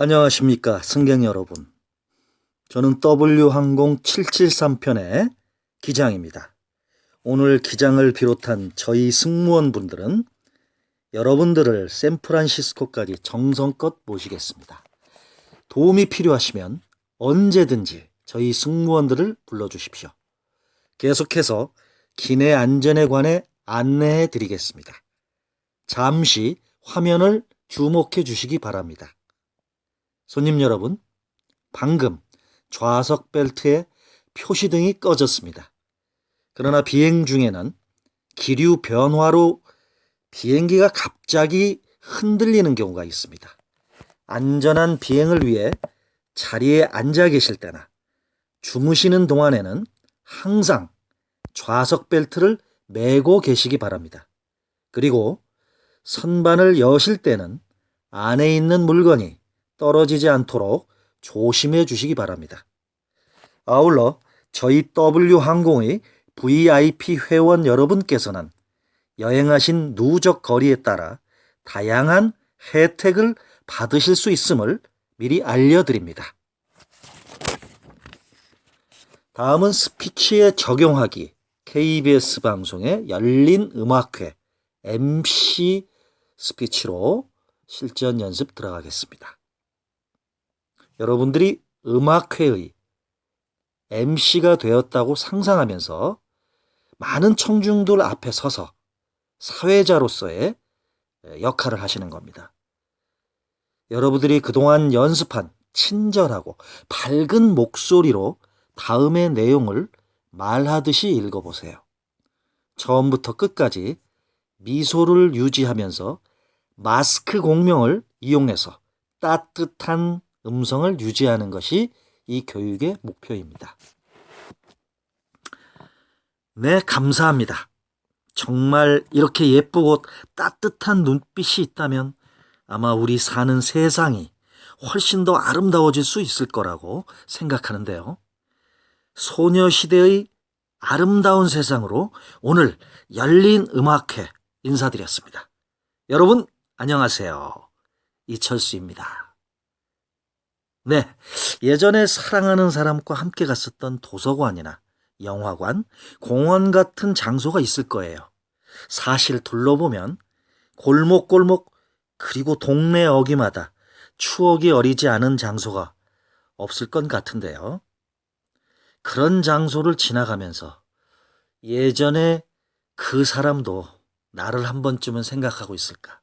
안녕하십니까 승객 여러분. 저는 W항공 773편의 기장입니다. 오늘 기장을 비롯한 저희 승무원분들은 여러분들을 샌프란시스코까지 정성껏 모시겠습니다. 도움이 필요하시면 언제든지 저희 승무원들을 불러주십시오. 계속해서 기내 안전에 관해 안내해 드리겠습니다. 잠시 화면을 주목해 주시기 바랍니다. 손님 여러분, 방금 좌석 벨트에 표시등이 꺼졌습니다. 그러나 비행 중에는 기류 변화로 비행기가 갑자기 흔들리는 경우가 있습니다. 안전한 비행을 위해 자리에 앉아 계실 때나 주무시는 동안에는 항상 좌석 벨트를 매고 계시기 바랍니다. 그리고 선반을 여실 때는 안에 있는 물건이 떨어지지 않도록 조심해 주시기 바랍니다. 아울러 저희 W항공의 VIP 회원 여러분께서는 여행하신 누적 거리에 따라 다양한 혜택을 받으실 수 있음을 미리 알려드립니다. 다음은 스피치에 적용하기 KBS 방송의 열린 음악회 MC 스피치로 실전 연습 들어가겠습니다. 여러분들이 음악회의 MC가 되었다고 상상하면서 많은 청중들 앞에 서서 사회자로서의 역할을 하시는 겁니다. 여러분들이 그동안 연습한 친절하고 밝은 목소리로 다음의 내용을 말하듯이 읽어보세요. 처음부터 끝까지 미소를 유지하면서 마스크 공명을 이용해서 따뜻한 음성을 유지하는 것이 이 교육의 목표입니다. 네, 감사합니다. 정말 이렇게 예쁘고 따뜻한 눈빛이 있다면 아마 우리 사는 세상이 훨씬 더 아름다워질 수 있을 거라고 생각하는데요. 소녀시대의 아름다운 세상으로 오늘 열린 음악회 인사드렸습니다. 여러분 안녕하세요. 이철수입니다. 네, 예전에 사랑하는 사람과 함께 갔었던 도서관이나 영화관, 공원 같은 장소가 있을 거예요. 사실 둘러보면 골목골목 그리고 동네 어귀마다 추억이 어리지 않은 장소가 없을 것 같은데요. 그런 장소를 지나가면서 예전에 그 사람도 나를 한 번쯤은 생각하고 있을까?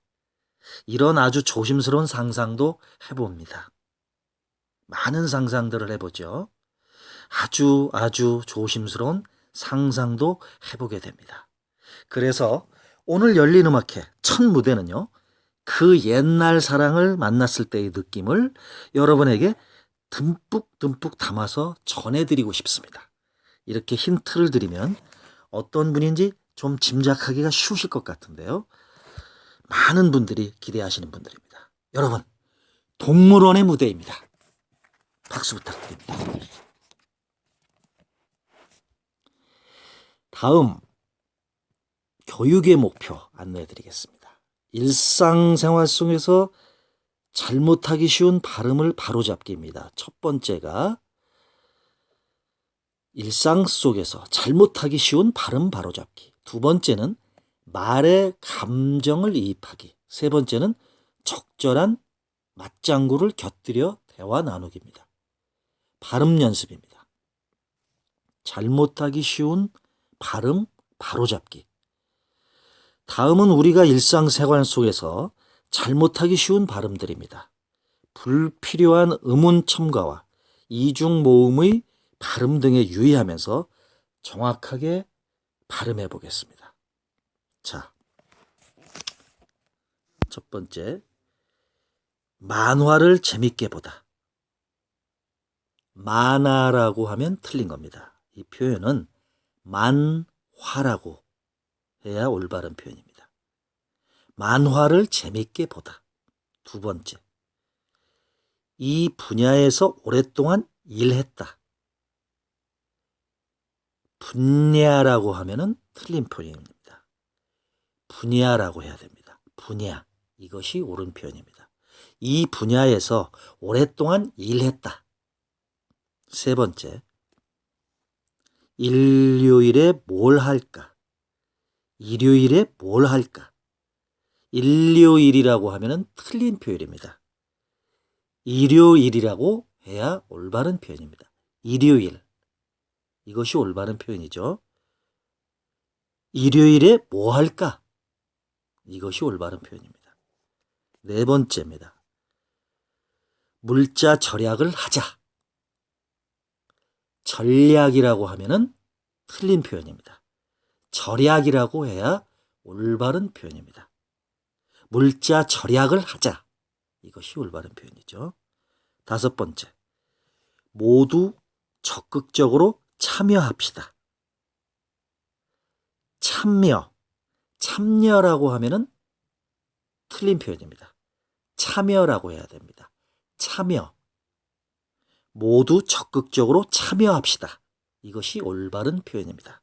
이런 아주 조심스러운 상상도 해봅니다. 많은 상상들을 해보죠. 아주 조심스러운 상상도 해보게 됩니다. 그래서 오늘 열린 음악회 첫 무대는요. 그 옛날 사랑을 만났을 때의 느낌을 여러분에게 듬뿍 담아서 전해드리고 싶습니다. 이렇게 힌트를 드리면 어떤 분인지 좀 짐작하기가 쉬우실 것 같은데요. 많은 분들이 기대하시는 분들입니다. 여러분, 동물원의 무대입니다. 박수 부탁드립니다. 다음 교육의 목표 안내해 드리겠습니다. 일상생활 속에서 잘못하기 쉬운 발음을 바로잡기입니다. 첫 번째가 일상 속에서 잘못하기 쉬운 발음 바로잡기. 두 번째는 말에 감정을 이입하기. 세 번째는 적절한 맞장구를 곁들여 대화 나누기입니다. 발음 연습입니다. 잘못하기 쉬운 발음 바로잡기. 다음은 우리가 일상생활 속에서 잘못하기 쉬운 발음들입니다. 불필요한 음운 첨가와 이중 모음의 발음 등에 유의하면서 정확하게 발음해 보겠습니다. 자, 첫 번째, 만화를 재밌게 보다. 만화라고 하면 틀린 겁니다. 이 표현은 만화라고 해야 올바른 표현입니다. 만화를 재밌게 보다. 두 번째, 이 분야에서 오랫동안 일했다. 분야라고 하면은 틀린 표현입니다. 분야라고 해야 됩니다. 분야, 이것이 옳은 표현입니다. 이 분야에서 오랫동안 일했다. 세 번째, 일요일에 뭘 할까? 일요일에 뭘 할까? 일요일이라고 하면은 틀린 표현입니다. 일요일이라고 해야 올바른 표현입니다. 일요일. 이것이 올바른 표현이죠. 일요일에 뭐 할까? 이것이 올바른 표현입니다. 네 번째입니다. 물자 절약을 하자. 전략이라고 하면은 틀린 표현입니다. 절약이라고 해야 올바른 표현입니다. 물자 절약을 하자. 이것이 올바른 표현이죠. 다섯 번째, 모두 적극적으로 참여합시다. 참여라고 하면은 틀린 표현입니다. 참여라고 해야 됩니다. 참여. 모두 적극적으로 참여합시다. 이것이 올바른 표현입니다.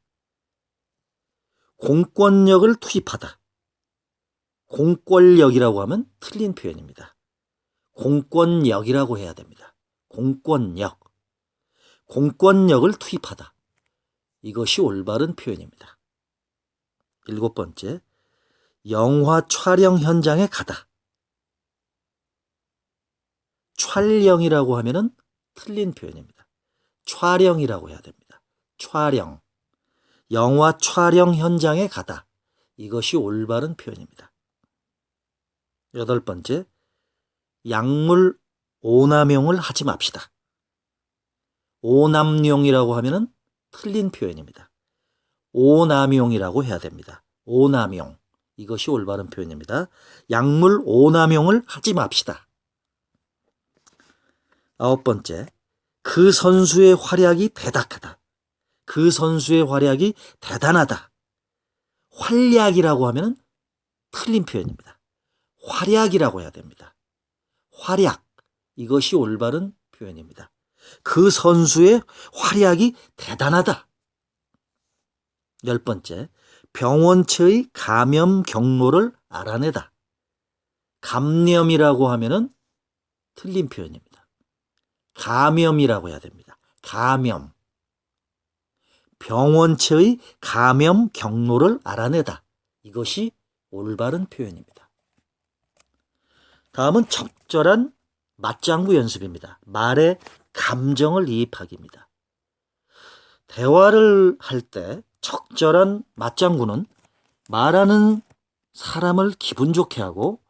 공권력을 투입하다. 공권력이라고 하면 틀린 표현입니다. 공권력이라고 해야 됩니다. 공권력. 공권력을 투입하다. 이것이 올바른 표현입니다. 일곱 번째, 영화 촬영 현장에 가다. 촬영이라고 하면은 틀린 표현입니다. 촬영이라고 해야 됩니다. 촬영. 영화 촬영 현장에 가다. 이것이 올바른 표현입니다. 여덟 번째, 약물 오남용을 하지 맙시다. 오남용이라고 하면은 틀린 표현입니다. 오남용이라고 해야 됩니다. 오남용. 이것이 올바른 표현입니다. 약물 오남용을 하지 맙시다. 아홉 번째, 그 선수의 활약이 대단하다. 그 선수의 활약이 대단하다. 활약이라고 하면 틀린 표현입니다. 활약이라고 해야 됩니다. 활약. 이것이 올바른 표현입니다. 그 선수의 활약이 대단하다. 열 번째, 병원체의 감염 경로를 알아내다. 감염이라고 하면은 틀린 표현입니다. 감염이라고 해야 됩니다. 감염. 병원체의 감염 경로를 알아내다. 이것이 올바른 표현입니다. 다음은 적절한 맞장구 연습입니다. 말에 감정을 이입하기입니다. 대화를 할 때 적절한 맞장구는 말하는 사람을 기분 좋게 하고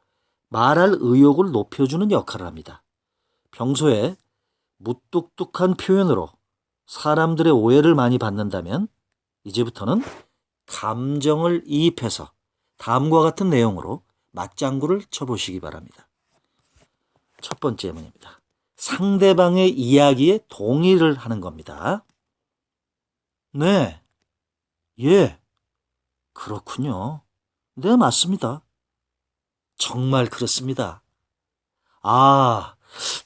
말할 의욕을 높여주는 역할을 합니다. 평소에 무뚝뚝한 표현으로 사람들의 오해를 많이 받는다면 이제부터는 감정을 이입해서 다음과 같은 내용으로 맞장구를 쳐보시기 바랍니다. 첫 번째 예문입니다. 상대방의 이야기에 동의를 하는 겁니다. 네, 예, 그렇군요. 네, 맞습니다. 정말 그렇습니다. 아,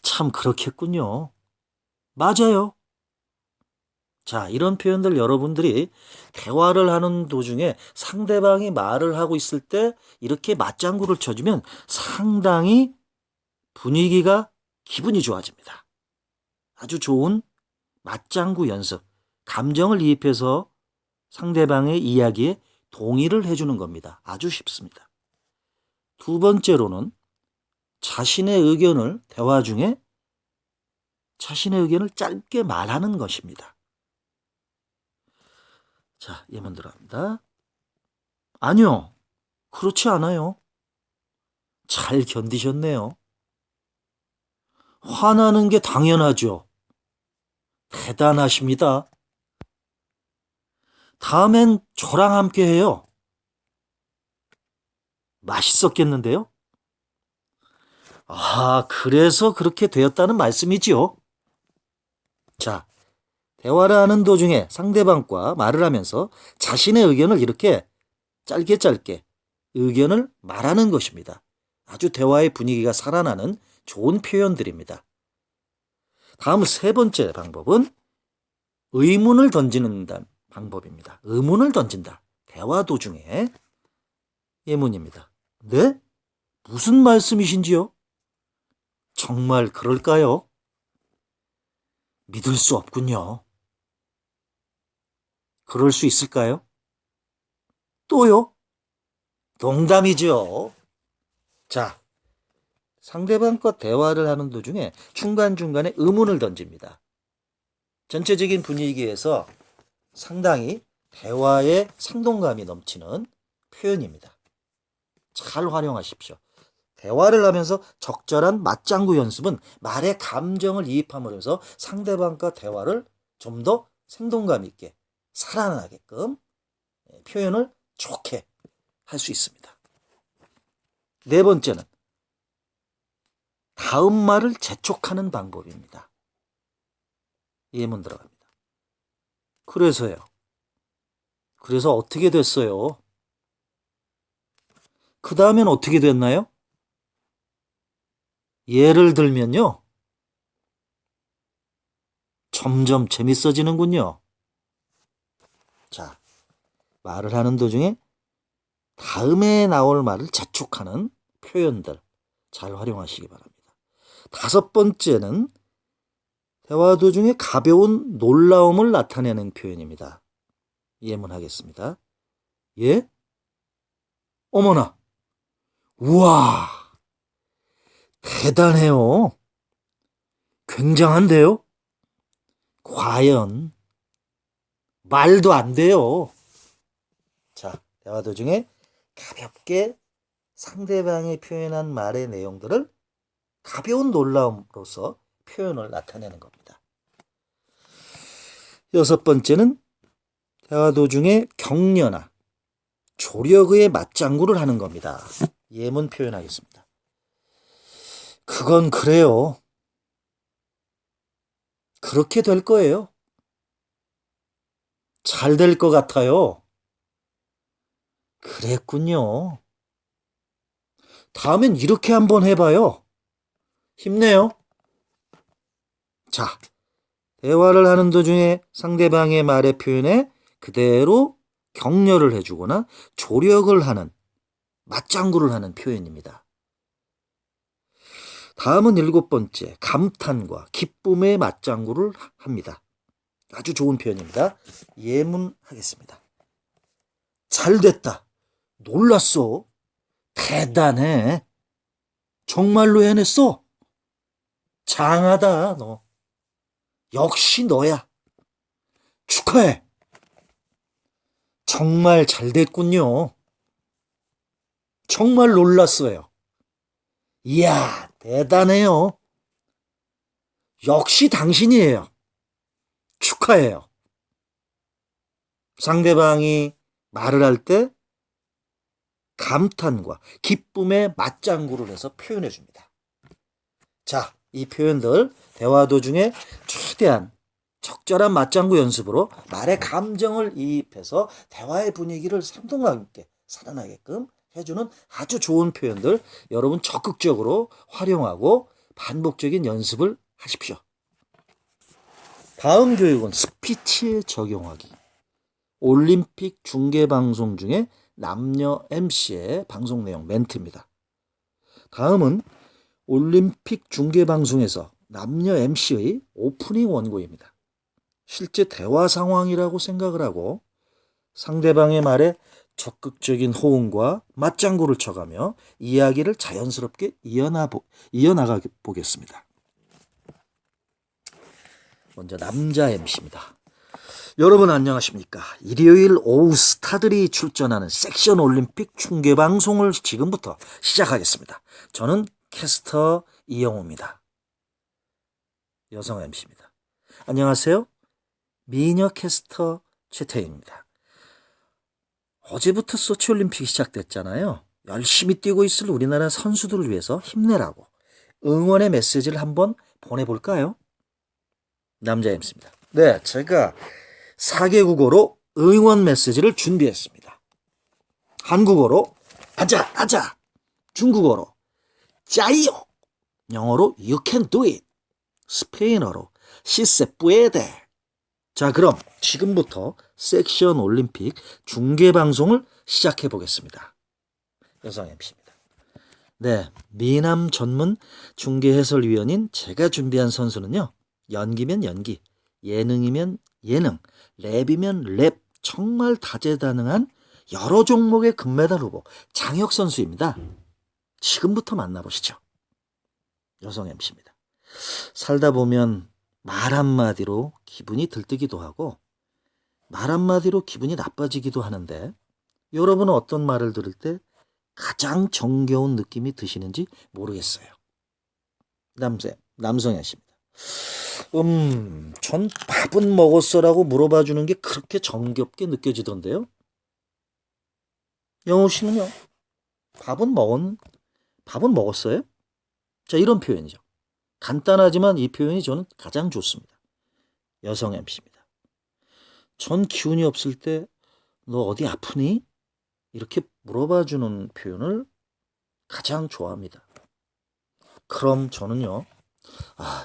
참 그렇겠군요. 맞아요. 자, 이런 표현들 여러분들이 대화를 하는 도중에 상대방이 말을 하고 있을 때 이렇게 맞장구를 쳐주면 상당히 분위기가 기분이 좋아집니다. 아주 좋은 맞장구 연습, 감정을 이입해서 상대방의 이야기에 동의를 해주는 겁니다. 아주 쉽습니다. 두 번째로는 자신의 의견을 대화 중에 자신의 의견을 짧게 말하는 것입니다. 자, 예문 들어갑니다. 아니요, 그렇지 않아요. 잘 견디셨네요. 화나는 게 당연하죠. 대단하십니다. 다음엔 저랑 함께 해요. 맛있었겠는데요? 아, 그래서 그렇게 되었다는 말씀이지요. 자, 대화를 하는 도중에 상대방과 말을 하면서 자신의 의견을 이렇게 짧게 의견을 말하는 것입니다. 아주 대화의 분위기가 살아나는 좋은 표현들입니다. 다음 세 번째 방법은 의문을 던지는 방법입니다. 의문을 던진다. 대화 도중에 예문입니다. 네? 무슨 말씀이신지요? 정말 그럴까요? 믿을 수 없군요. 그럴 수 있을까요? 또요? 농담이죠. 자, 상대방과 대화를 하는 도중에 중간중간에 의문을 던집니다. 전체적인 분위기에서 상당히 대화에 생동감이 넘치는 표현입니다. 잘 활용하십시오. 대화를 하면서 적절한 맞장구 연습은 말의 감정을 이입함으로써 상대방과 대화를 좀 더 생동감 있게 살아나게끔 표현을 좋게 할 수 있습니다. 네 번째는 다음 말을 재촉하는 방법입니다. 예문 들어갑니다. 그래서요. 그래서 어떻게 됐어요? 그 다음엔 어떻게 됐나요? 예를 들면요. 점점 재밌어지는군요. 자, 말을 하는 도중에 다음에 나올 말을 재촉하는 표현들 잘 활용하시기 바랍니다. 다섯 번째는 대화 도중에 가벼운 놀라움을 나타내는 표현입니다. 예문하겠습니다. 예? 어머나! 우와! 대단해요. 굉장한데요? 과연 말도 안 돼요. 자, 대화 도중에 가볍게 상대방이 표현한 말의 내용들을 가벼운 놀라움으로써 표현을 나타내는 겁니다. 여섯 번째는 대화 도중에 격려나 조력의 맞장구를 하는 겁니다. 예문 표현하겠습니다. 그건 그래요. 그렇게 될 거예요. 잘 될 것 같아요. 그랬군요. 다음엔 이렇게 한번 해봐요. 힘내요. 자, 대화를 하는 도중에 상대방의 말의 표현에 그대로 격려를 해주거나 조력을 하는, 맞장구를 하는 표현입니다. 다음은 일곱 번째, 감탄과 기쁨의 맞장구를 합니다. 아주 좋은 표현입니다. 예문하겠습니다. 잘 됐다. 놀랐어. 대단해. 정말로 해냈어. 장하다, 너. 역시 너야. 축하해. 정말 잘 됐군요. 정말 놀랐어요. 이야, 대단해요. 역시 당신이에요. 축하해요. 상대방이 말을 할 때 감탄과 기쁨의 맞장구를 해서 표현해 줍니다. 자, 이 표현들 대화 도중에 최대한 적절한 맞장구 연습으로 말의 감정을 이입해서 대화의 분위기를 생동감 있게 살아나게끔 해주는 아주 좋은 표현들 여러분 적극적으로 활용하고 반복적인 연습을 하십시오. 다음 교육은 스피치에 적용하기. 올림픽 중계방송 중에 남녀 MC의 방송 내용 멘트입니다. 다음은 올림픽 중계방송에서 남녀 MC의 오프닝 원고입니다. 실제 대화 상황이라고 생각을 하고 상대방의 말에 적극적인 호응과 맞장구를 쳐가며 이야기를 자연스럽게 이어나가 보겠습니다. 먼저 남자 MC입니다. 여러분 안녕하십니까? 일요일 오후 스타들이 출전하는 섹션 올림픽 중계방송을 지금부터 시작하겠습니다. 저는 캐스터 이영호입니다. 여성 MC입니다. 안녕하세요. 미녀 캐스터 최태희입니다. 어제부터 소치올림픽이 시작됐잖아요. 열심히 뛰고 있을 우리나라 선수들을 위해서 힘내라고 응원의 메시지를 한번 보내볼까요? 남자 MC입니다. 네, 제가 4개 국어로 응원 메시지를 준비했습니다. 한국어로 아자, 중국어로 짜이요, 영어로 you can do it, 스페인어로 si se puede. 자, 그럼 지금부터 섹션 올림픽 중계방송을 시작해 보겠습니다. 여성 MC입니다. 네, 미남 전문 중계 해설위원인 제가 준비한 선수는요. 연기면 연기, 예능이면 예능, 랩이면 랩, 정말 다재다능한 여러 종목의 금메달 후보 장혁 선수입니다. 지금부터 만나보시죠. 여성 MC입니다. 살다 보면 말 한마디로 기분이 들뜨기도 하고 말 한마디로 기분이 나빠지기도 하는데 여러분은 어떤 말을 들을 때 가장 정겨운 느낌이 드시는지 모르겠어요. 남성현 씨입니다. 전 밥은 먹었어라고 물어봐 주는 게 그렇게 정겹게 느껴지던데요. 영호 씨는요? 밥은 먹었어요? 자, 이런 표현이죠. 간단하지만 이 표현이 저는 가장 좋습니다. 여성 MC입니다. 전 기운이 없을 때 너 어디 아프니? 이렇게 물어봐 주는 표현을 가장 좋아합니다. 그럼 저는요.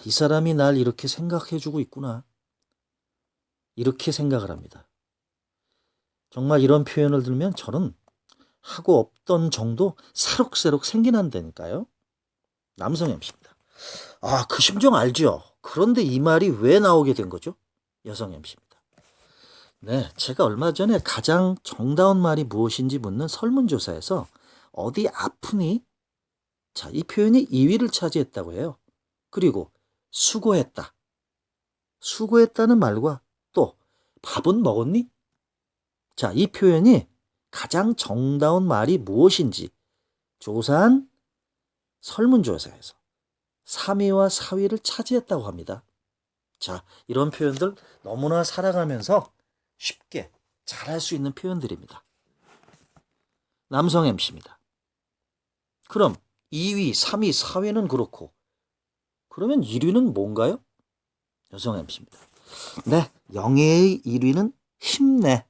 이 사람이 날 이렇게 생각해 주고 있구나. 이렇게 생각을 합니다. 정말 이런 표현을 들으면 저는 하고 없던 정도 새록새록 생기난다니까요. 남성 MC입니다. 그 심정 알죠? 그런데 이 말이 왜 나오게 된 거죠? 여성 MC입니다. 네, 제가 얼마 전에 가장 정다운 말이 무엇인지 묻는 설문조사에서 어디 아프니? 자, 이 표현이 2위를 차지했다고 해요. 그리고 수고했다. 수고했다는 말과 또 밥은 먹었니? 자, 이 표현이 가장 정다운 말이 무엇인지 조사한 설문조사에서 3위와 4위를 차지했다고 합니다. 자, 이런 표현들 너무나 살아가면서 쉽게 잘할 수 있는 표현들입니다. 남성 MC입니다. 그럼 2위, 3위, 4위는 그렇고 그러면 1위는 뭔가요? 여성 MC입니다. 네, 영예의 1위는 힘내.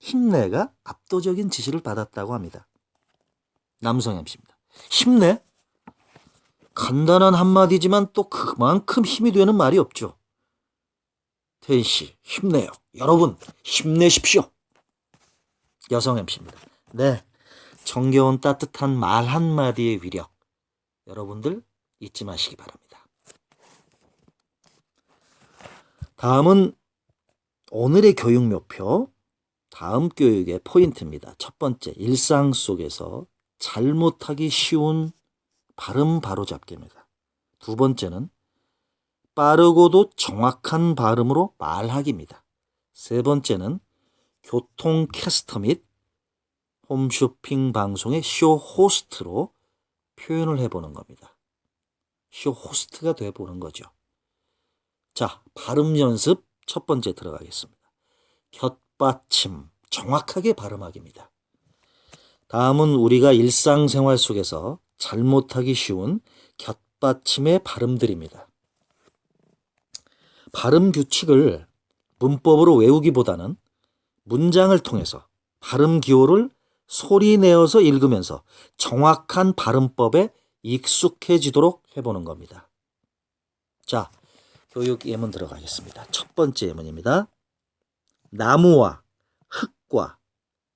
힘내가 압도적인 지지를 받았다고 합니다. 남성 MC입니다. 힘내? 간단한 한마디지만 또 그만큼 힘이 되는 말이 없죠. 태희씨 힘내요. 여러분 힘내십시오. 여성 MC입니다. 네, 정겨운 따뜻한 말 한마디의 위력 여러분들 잊지 마시기 바랍니다. 다음은 오늘의 교육 목표, 다음 교육의 포인트입니다. 첫 번째, 일상 속에서 잘못하기 쉬운 발음 바로잡기입니다. 두 번째는 빠르고도 정확한 발음으로 말하기입니다. 세 번째는 교통 캐스터 및 홈쇼핑 방송의 쇼 호스트로 표현을 해보는 겁니다. 쇼 호스트가 돼보는 거죠. 자, 발음 연습 첫 번째 들어가겠습니다. 곁받침, 정확하게 발음하기입니다. 다음은 우리가 일상생활 속에서 잘못하기 쉬운 곁받침의 발음들입니다. 발음 규칙을 문법으로 외우기보다는 문장을 통해서 발음 기호를 소리 내어서 읽으면서 정확한 발음법에 익숙해지도록 해보는 겁니다. 자, 교육 예문 들어가겠습니다. 첫 번째 예문입니다. 나무와 흙과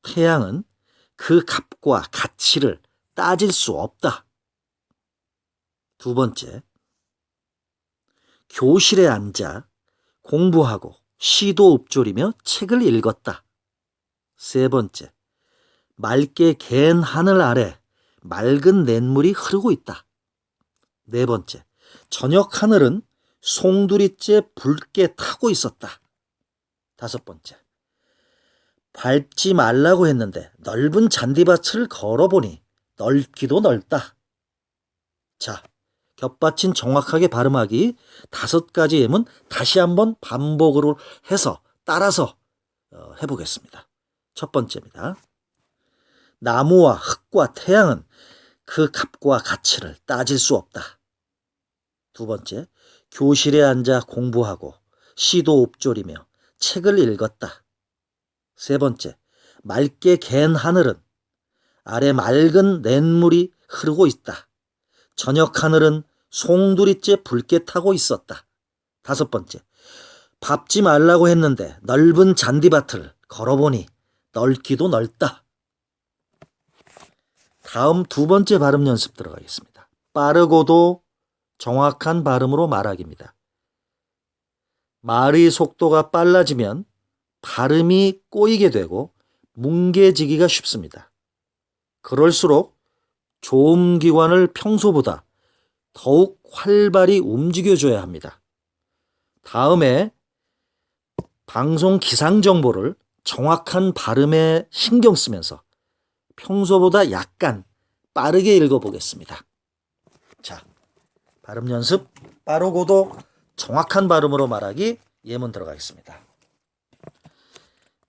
태양은 그 값과 가치를 따질 수 없다. 두 번째, 교실에 앉아 공부하고 시도 읊조리며 책을 읽었다. 세 번째, 맑게 갠 하늘 아래 맑은 냇물이 흐르고 있다. 네 번째, 저녁 하늘은 송두리째 붉게 타고 있었다. 다섯 번째, 밟지 말라고 했는데 넓은 잔디밭을 걸어보니 넓기도 넓다. 자, 겹받침 정확하게 발음하기 5가지 예문 다시 한번 반복으로 해서 따라서 해보겠습니다. 첫 번째입니다. 나무와 흙과 태양은 그 값과 가치를 따질 수 없다. 두 번째, 교실에 앉아 공부하고 시도 읊조리며 책을 읽었다. 세 번째, 맑게 갠 하늘은 아래 맑은 냇물이 흐르고 있다. 저녁 하늘은 송두리째 붉게 타고 있었다. 다섯 번째, 밟지 말라고 했는데 넓은 잔디밭을 걸어보니 넓기도 넓다. 다음 두 번째 발음 연습 들어가겠습니다. 빠르고도 정확한 발음으로 말하기입니다. 말의 속도가 빨라지면 발음이 꼬이게 되고 뭉개지기가 쉽습니다. 그럴수록 조음기관을 평소보다 더욱 활발히 움직여줘야 합니다. 다음에 방송 기상 정보를 정확한 발음에 신경 쓰면서 평소보다 약간 빠르게 읽어보겠습니다. 자, 발음 연습 빠르고도 정확한 발음으로 말하기 예문 들어가겠습니다.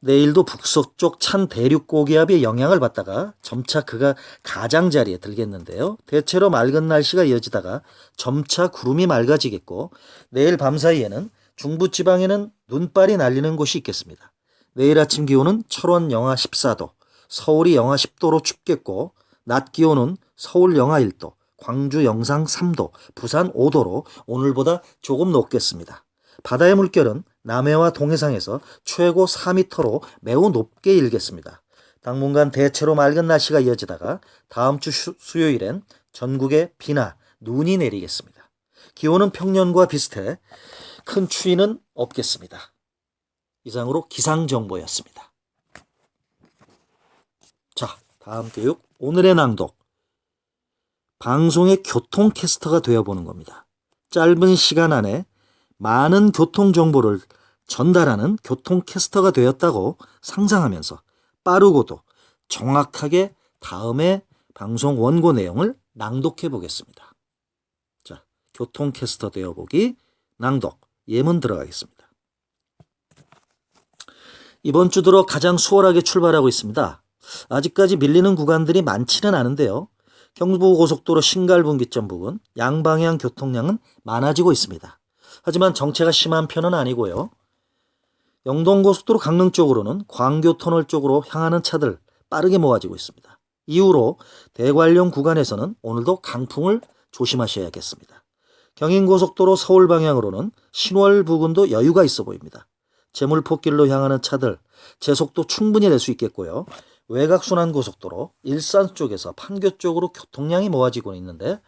내일도 북서쪽 찬 대륙 고기압의 영향을 받다가 점차 그가 가장자리에 들겠는데요. 대체로 맑은 날씨가 이어지다가 점차 구름이 맑아지겠고 내일 밤사이에는 중부지방에는 눈발이 날리는 곳이 있겠습니다. 내일 아침 기온은 철원 영하 14도, 서울이 영하 10도로 춥겠고 낮 기온은 서울 영하 1도, 광주 영상 3도, 부산 5도로 오늘보다 조금 높겠습니다. 바다의 물결은 남해와 동해상에서 최고 4m로 매우 높게 일겠습니다. 당분간 대체로 맑은 날씨가 이어지다가 다음 주 수요일엔 전국에 비나 눈이 내리겠습니다. 기온은 평년과 비슷해 큰 추위는 없겠습니다. 이상으로 기상정보였습니다. 자, 다음 교육 오늘의 낭독. 방송의 교통캐스터가 되어보는 겁니다. 짧은 시간 안에 많은 교통정보를 전달하는 교통캐스터가 되었다고 상상하면서 빠르고도 정확하게 다음에 방송 원고 내용을 낭독해 보겠습니다. 자, 교통캐스터 되어보기 낭독 예문 들어가겠습니다. 이번 주 들어 가장 수월하게 출발하고 있습니다. 아직까지 밀리는 구간들이 많지는 않은데요. 경부고속도로 신갈분기점 부근 양방향 교통량은 많아지고 있습니다. 하지만 정체가 심한 편은 아니고요. 영동고속도로 강릉 쪽으로는 광교터널 쪽으로 향하는 차들 빠르게 모아지고 있습니다. 이후로 대관령 구간에서는 오늘도 강풍을 조심하셔야겠습니다. 경인고속도로 서울 방향으로는 신월 부근도 여유가 있어 보입니다. 제물포길로 향하는 차들 제속도 충분히 낼 수 있겠고요. 외곽순환고속도로 일산 쪽에서 판교 쪽으로 교통량이 모아지고 있는데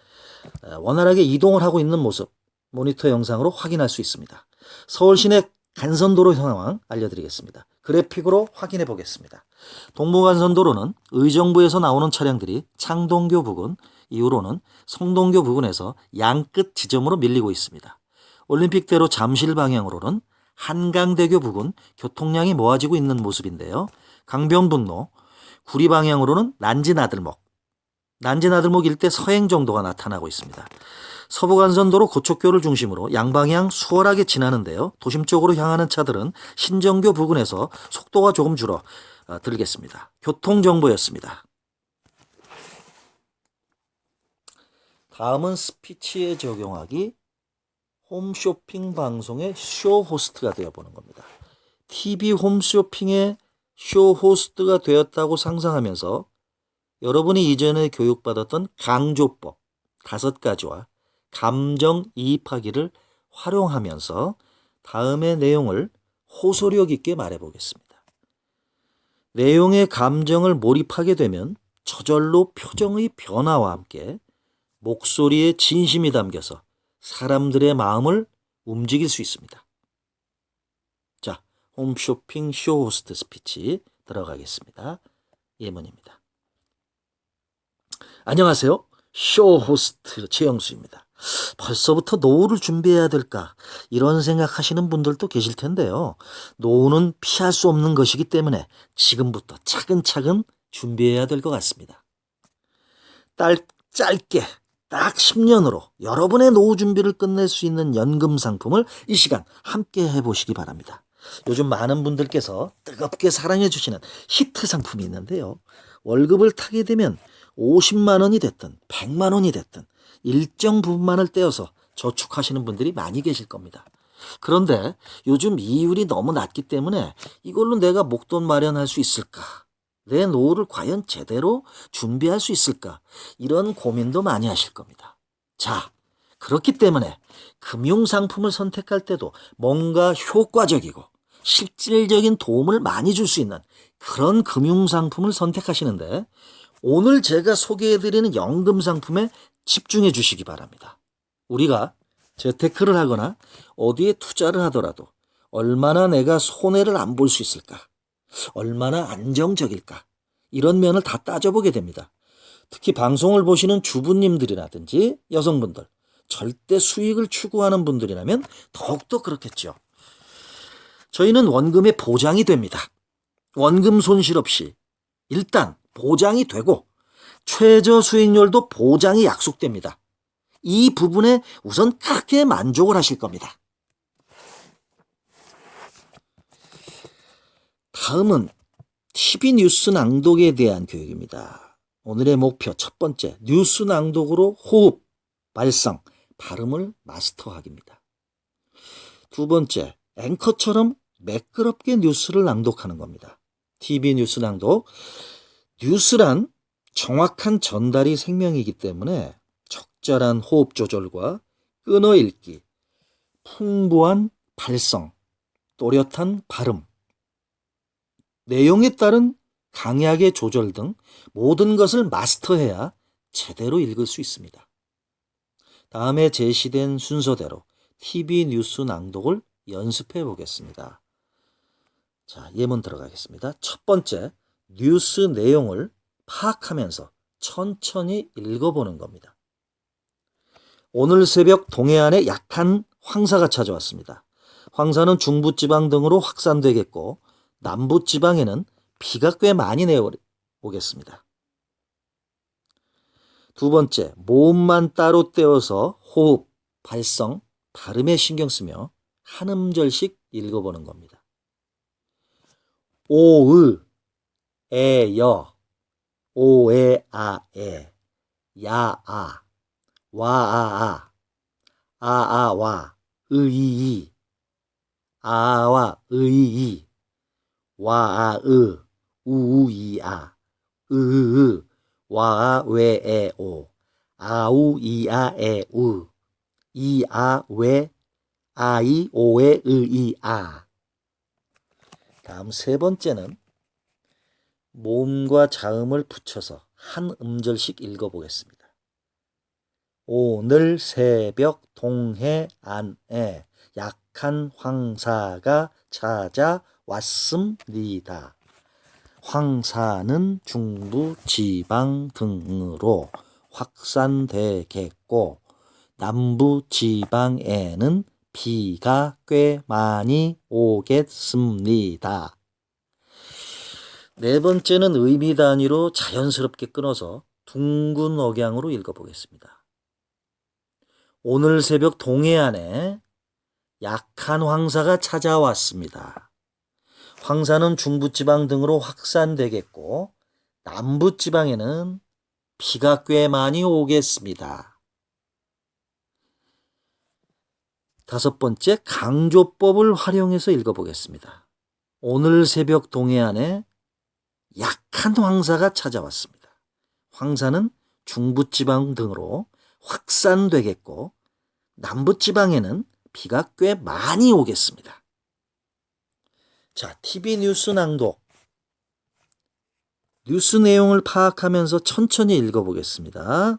원활하게 이동을 하고 있는 모습 모니터 영상으로 확인할 수 있습니다. 서울 시내 간선도로 상황 알려드리겠습니다. 그래픽으로 확인해 보겠습니다. 동부간선도로는 의정부에서 나오는 차량들이 창동교 부근 이후로는 성동교 부근에서 양끝 지점으로 밀리고 있습니다. 올림픽대로 잠실 방향으로는 한강대교 부근 교통량이 모아지고 있는 모습인데요. 강변북로 구리 방향으로는 난지나들목 일대 서행 정도가 나타나고 있습니다. 서부간선도로 고척교를 중심으로 양방향 수월하게 지나는데요. 도심 쪽으로 향하는 차들은 신정교 부근에서 속도가 조금 줄어 들겠습니다. 교통정보였습니다. 다음은 스피치에 적용하기 홈쇼핑 방송의 쇼 호스트가 되어보는 겁니다. TV 홈쇼핑의 쇼 호스트가 되었다고 상상하면서 여러분이 이전에 교육받았던 강조법 5가지와 감정이입하기를 활용하면서 다음의 내용을 호소력 있게 말해보겠습니다. 내용의 감정을 몰입하게 되면 저절로 표정의 변화와 함께 목소리에 진심이 담겨서 사람들의 마음을 움직일 수 있습니다. 자, 홈쇼핑 쇼호스트 스피치 들어가겠습니다. 예문입니다. 안녕하세요. 쇼호스트 최영수입니다. 벌써부터 노후를 준비해야 될까 이런 생각하시는 분들도 계실 텐데요. 노후는 피할 수 없는 것이기 때문에 지금부터 차근차근 준비해야 될 것 같습니다. 짧게 딱 10년으로 여러분의 노후 준비를 끝낼 수 있는 연금 상품을 이 시간 함께 해보시기 바랍니다. 요즘 많은 분들께서 뜨겁게 사랑해 주시는 히트 상품이 있는데요. 월급을 타게 되면 50만 원이 됐든 100만 원이 됐든 일정 부분만을 떼어서 저축하시는 분들이 많이 계실 겁니다. 그런데 요즘 이율이 너무 낮기 때문에 이걸로 내가 목돈 마련할 수 있을까? 내 노후를 과연 제대로 준비할 수 있을까? 이런 고민도 많이 하실 겁니다. 자, 그렇기 때문에 금융상품을 선택할 때도 뭔가 효과적이고 실질적인 도움을 많이 줄 수 있는 그런 금융상품을 선택하시는데 오늘 제가 소개해드리는 연금 상품에 집중해 주시기 바랍니다. 우리가 재테크를 하거나 어디에 투자를 하더라도 얼마나 내가 손해를 안 볼 수 있을까? 얼마나 안정적일까? 이런 면을 다 따져보게 됩니다. 특히 방송을 보시는 주부님들이라든지 여성분들, 절대 수익을 추구하는 분들이라면 더욱더 그렇겠죠. 저희는 원금에 보장이 됩니다. 원금 손실 없이 일단 보장이 되고 최저 수익률도 보장이 약속됩니다. 이 부분에 우선 크게 만족을 하실 겁니다. 다음은 TV 뉴스 낭독에 대한 교육입니다. 오늘의 목표 첫 번째, 뉴스 낭독으로 호흡, 발성, 발음을 마스터하기입니다. 두 번째, 앵커처럼 매끄럽게 뉴스를 낭독하는 겁니다. TV 뉴스 낭독. 뉴스란 정확한 전달이 생명이기 때문에 적절한 호흡 조절과 끊어 읽기, 풍부한 발성, 또렷한 발음, 내용에 따른 강약의 조절 등 모든 것을 마스터해야 제대로 읽을 수 있습니다. 다음에 제시된 순서대로 TV 뉴스 낭독을 연습해 보겠습니다. 자, 예문 들어가겠습니다. 첫 번째, 뉴스 내용을 파악하면서 천천히 읽어보는 겁니다. 오늘 새벽 동해안에 약한 황사가 찾아왔습니다. 황사는 중부지방 등으로 확산되겠고 남부지방에는 비가 꽤 많이 내오겠습니다. 두 번째, 모음만 따로 떼어서 호흡, 발성, 발음에 신경 쓰며 한 음절씩 읽어보는 겁니다. 오으, 에여, 오에아에, 야아, 와아아, 아아와, 의이이, 아와 의이이, 와아으, 우우이아, 으으으, 와아웨에오, 아우이아에우, 이아웨, 아이오에의이아. 다음 세 번째는 모음과 자음을 붙여서 한 음절씩 읽어보겠습니다. 오늘 새벽 동해안에 약한 황사가 찾아왔습니다. 황사는 중부 지방 등으로 확산되겠고 남부 지방에는 비가 꽤 많이 오겠습니다. 네 번째는 의미 단위로 자연스럽게 끊어서 둥근 억양으로 읽어보겠습니다. 오늘 새벽 동해안에 약한 황사가 찾아왔습니다. 황사는 중부지방 등으로 확산되겠고 남부지방에는 비가 꽤 많이 오겠습니다. 다섯 번째, 강조법을 활용해서 읽어보겠습니다. 오늘 새벽 동해안에 약한 황사가 찾아왔습니다. 황사는 중부지방 등으로 확산되겠고 남부지방에는 비가 꽤 많이 오겠습니다. 자, TV 뉴스 낭독. 뉴스 내용을 파악하면서 천천히 읽어보겠습니다.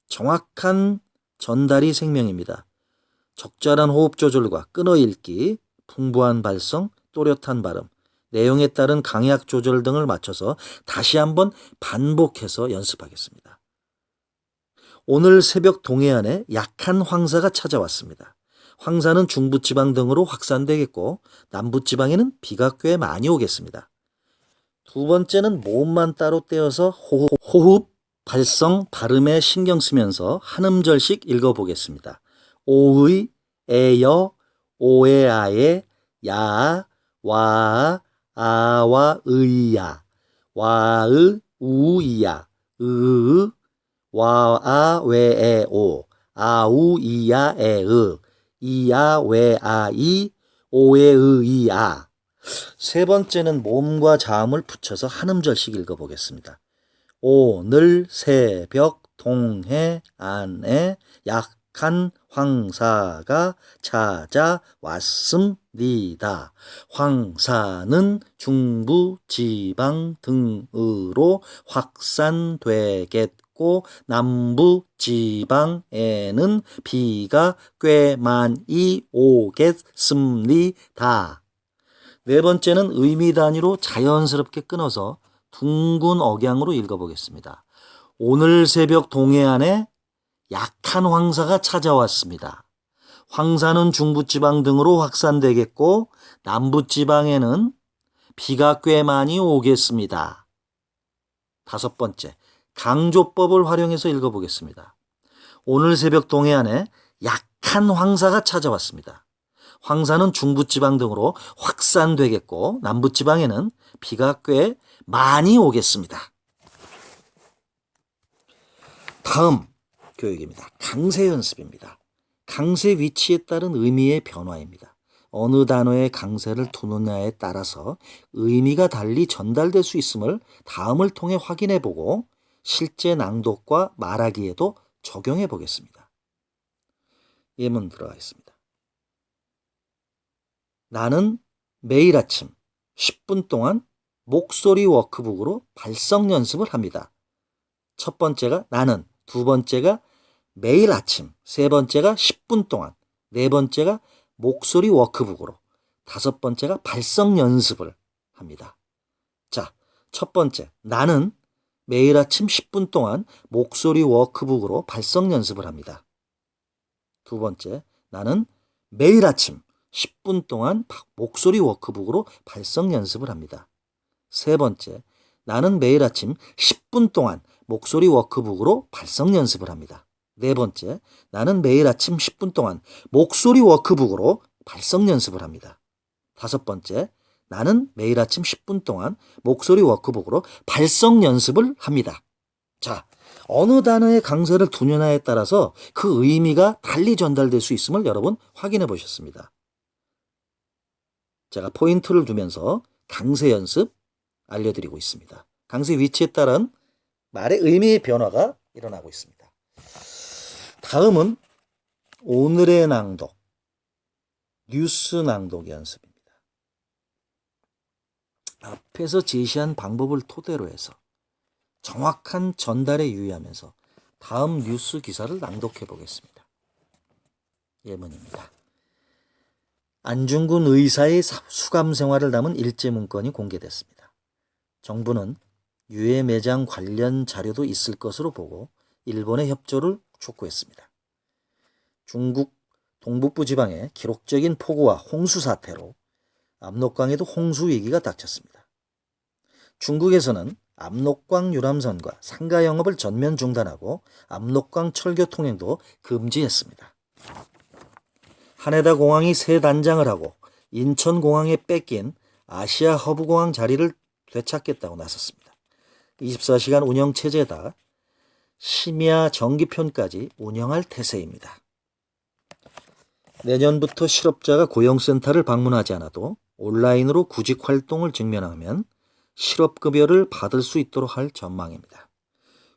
정확한 전달이 생명입니다. 적절한 호흡 조절과 끊어 읽기, 풍부한 발성, 또렷한 발음, 내용에 따른 강약 조절 등을 맞춰서 다시 한번 반복해서 연습하겠습니다. 오늘 새벽 동해안에 약한 황사가 찾아왔습니다. 황사는 중부지방 등으로 확산되겠고 남부지방에는 비가 꽤 많이 오겠습니다. 두 번째는 모음만 따로 떼어서 호흡, 발성, 발음에 신경 쓰면서 한 음절씩 읽어보겠습니다. 오의, 에여, 오에아에, 야아, 와아, 아와 의야, 와의, 우이야, 으으, 와아웨에오, 아우이야에으, 이야웨아이, 오에의이아. 세 번째는 모음과 자음을 붙여서 한 음절씩 읽어보겠습니다. 오늘 새벽 동해안에 약한 약한 황사가 찾아왔습니다. 황사는 중부지방 등으로 확산되겠고 남부지방에는 비가 꽤 많이 오겠습니다. 네 번째는 의미 단위로 자연스럽게 끊어서 둥근 억양으로 읽어보겠습니다. 오늘 새벽 동해안에 약한 황사가 찾아왔습니다. 황사는 중부지방 등으로 확산되겠고 남부지방에는 비가 꽤 많이 오겠습니다. 다섯 번째, 강조법을 활용해서 읽어보겠습니다. 오늘 새벽 동해안에 약한 황사가 찾아왔습니다. 황사는 중부지방 등으로 확산되겠고 남부지방에는 비가 꽤 많이 오겠습니다. 다음 교육입니다. 강세 연습입니다. 강세 위치에 따른 의미의 변화입니다. 어느 단어의 강세를 두느냐에 따라서 의미가 달리 전달될 수 있음을 다음을 통해 확인해 보고 실제 낭독과 말하기에도 적용해 보겠습니다. 예문 들어가겠습니다. 나는 매일 아침 10분 동안 목소리 워크북으로 발성 연습을 합니다. 첫 번째가 나는, 두 번째가 매일 아침, 세 번째가 10분 동안, 네 번째가 목소리 워크북으로, 다섯 번째가 발성 연습을 합니다. 자, 첫 번째, 나는 매일 아침 10분 동안 목소리 워크북으로 발성 연습을 합니다. 두 번째, 나는 매일 아침 10분 동안 목소리 워크북으로 발성 연습을 합니다. 세 번째, 나는 매일 아침 10분 동안 목소리 워크북으로 발성 연습을 합니다. 네 번째, 나는 매일 아침 10분 동안 목소리 워크북으로 발성 연습을 합니다. 다섯 번째, 나는 매일 아침 10분 동안 목소리 워크북으로 발성 연습을 합니다. 자, 어느 단어의 강세를 두느냐에 따라서 그 의미가 달리 전달될 수 있음을 여러분 확인해 보셨습니다. 제가 포인트를 두면서 강세 연습 알려드리고 있습니다. 강세 위치에 따른 말의 의미의 변화가 일어나고 있습니다. 다음은 오늘의 낭독, 뉴스 낭독 연습입니다. 앞에서 제시한 방법을 토대로 해서 정확한 전달에 유의하면서 다음 뉴스 기사를 낭독해 보겠습니다. 예문입니다. 안중근 의사의 수감 생활을 담은 일제 문건이 공개됐습니다. 정부는 유해 매장 관련 자료도 있을 것으로 보고 일본의 협조를 촉구했습니다. 중국 동북부 지방의 기록적인 폭우와 홍수 사태로 압록강에도 홍수 위기가 닥쳤습니다. 중국에서는 압록강 유람선과 상가 영업을 전면 중단하고 압록강 철교 통행도 금지했습니다. 하네다 공항이 새 단장을 하고 인천공항에 뺏긴 아시아 허브공항 자리를 되찾겠다고 나섰습니다. 24시간 운영체제에다 심야 정기편까지 운영할 태세입니다. 내년부터 실업자가 고용센터를 방문하지 않아도 온라인으로 구직 활동을 증명하면 실업급여를 받을 수 있도록 할 전망입니다.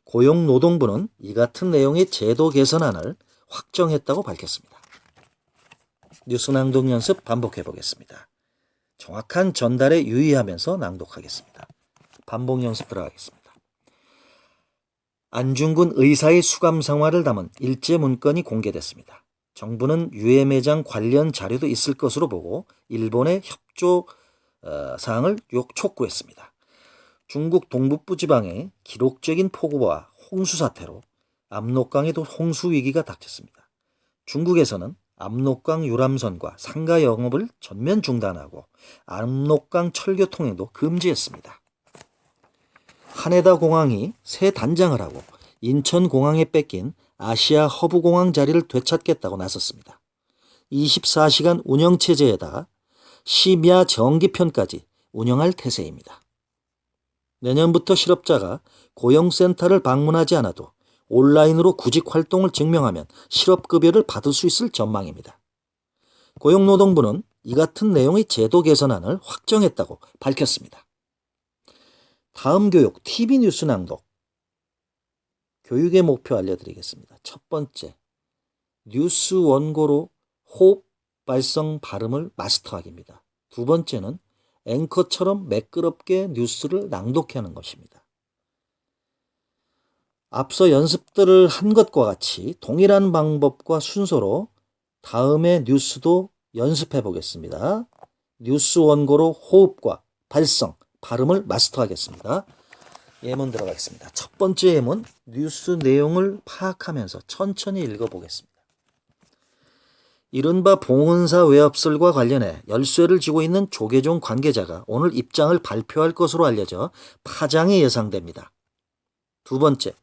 고용노동부는 이 같은 내용의 제도 개선안을 확정했다고 밝혔습니다. 뉴스 낭독 연습 반복해 보겠습니다. 정확한 전달에 유의하면서 낭독하겠습니다. 반복 연습 들어가겠습니다. 안중근 의사의 수감 생활을 담은 일제 문건이 공개됐습니다. 정부는 유해 매장 관련 자료도 있을 것으로 보고 일본의 협조 사항을 촉구했습니다. 중국 동북부 지방의 기록적인 폭우와 홍수 사태로 압록강에도 홍수 위기가 닥쳤습니다. 중국에서는 압록강 유람선과 상가 영업을 전면 중단하고 압록강 철교 통행도 금지했습니다. 하네다 공항이 새 단장을 하고 인천공항에 뺏긴 아시아 허브공항 자리를 되찾겠다고 나섰습니다. 24시간 운영체제에다 심야 정기편까지 운영할 태세입니다. 내년부터 실업자가 고용센터를 방문하지 않아도 온라인으로 구직 활동을 증명하면 실업급여를 받을 수 있을 전망입니다. 고용노동부는 이 같은 내용의 제도 개선안을 확정했다고 밝혔습니다. 다음 교육 TV 뉴스 낭독. 교육의 목표 알려드리겠습니다. 첫 번째, 뉴스 원고로 호흡, 발성, 발음을 마스터하기입니다. 두 번째는 앵커처럼 매끄럽게 뉴스를 낭독하는 것입니다. 앞서 연습들을 한 것과 같이 동일한 방법과 순서로 다음의 뉴스도 연습해 보겠습니다. 뉴스 원고로 호흡과 발성, 발음을 마스터하겠습니다. 예문 들어가겠습니다. 첫 번째 예문, 뉴스 내용을 파악하면서 천천히 읽어보겠습니다. 이른바 봉은사 외압설과 관련해 열쇠를 쥐고 있는 조계종 관계자가 오늘 입장을 발표할 것으로 알려져 파장이 예상됩니다. 두 번째,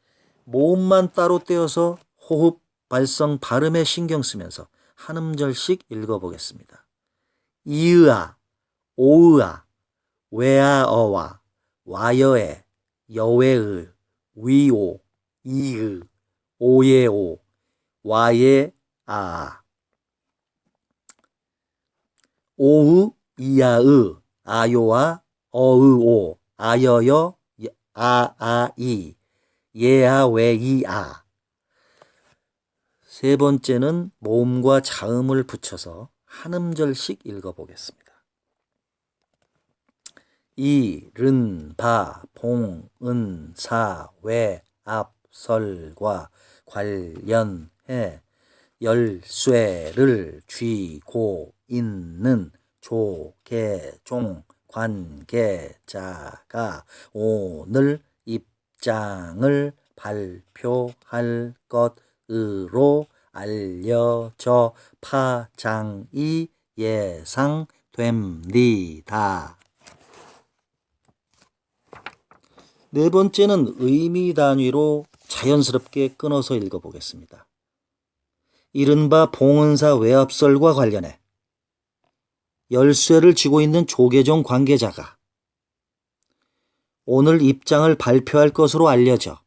모음만 따로 떼어서 호흡, 발성, 발음에 신경 쓰면서 한 음절씩 읽어보겠습니다. 이으아, 오으아, 외아어와, 와여에, 여외의, 위오, 이의, 오예오, 와예아. 오의, 이아의, 아요와, 어의오, 아여여, 아아이, 예아외이아. 세 번째는 모음과 자음을 붙여서 한 음절씩 읽어보겠습니다. 이른바 봉은사 외압설과 관련해 열쇠를 쥐고 있는 조계종 관계자가 오늘 입장을 발표할 것으로 알려져 파장이 예상됩니다. 네 번째는 의미 단위로 자연스럽게 끊어서 읽어보겠습니다. 이른바 봉은사 외압설과 관련해 열쇠를 쥐고 있는 조계종 관계자가 오늘 입장을 발표할 것으로 알려져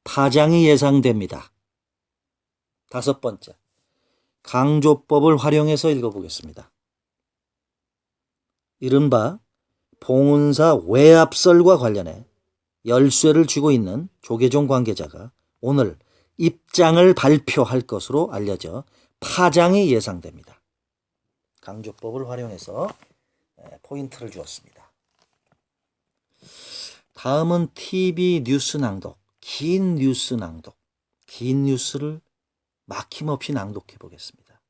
파장이 예상됩니다. 다섯 번째, 강조법을 활용해서 읽어보겠습니다. 이른바 봉은사 외압설과 관련해 열쇠를 쥐고 있는 조계종 관계자가 오늘 입장을 발표할 것으로 알려져 파장이 예상됩니다. 강조법을 활용해서 포인트를 주었습니다. 다음은 TV 뉴스 낭독, 긴 뉴스 낭독, 긴 뉴스를 막힘없이 낭독해 보겠습니다.